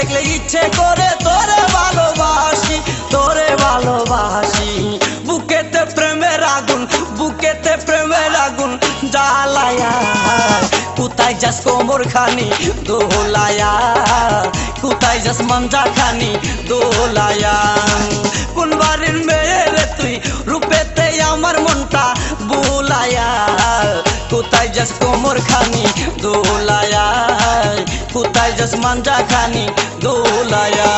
দেখলে ইচ্ছে করে তোরে ভালোবাসি, তোরে ভালোবাসি। বুকেতে প্রেমের আগুন, বুকেতে প্রেমের আগুন জ্বালায়া, কোথায় যাস কোমর খানি দোলায়া, কোথায় যাস মাঞ্জা খানি দোলায়া। কোন বাড়ির মেয়ে রে তুই, রূপেতে আমার মনটা বুলায়া, কোথায় যাস কোমর খানি দোলায়া, কোথায় যাস মাঞ্জা খানি দোলায়া।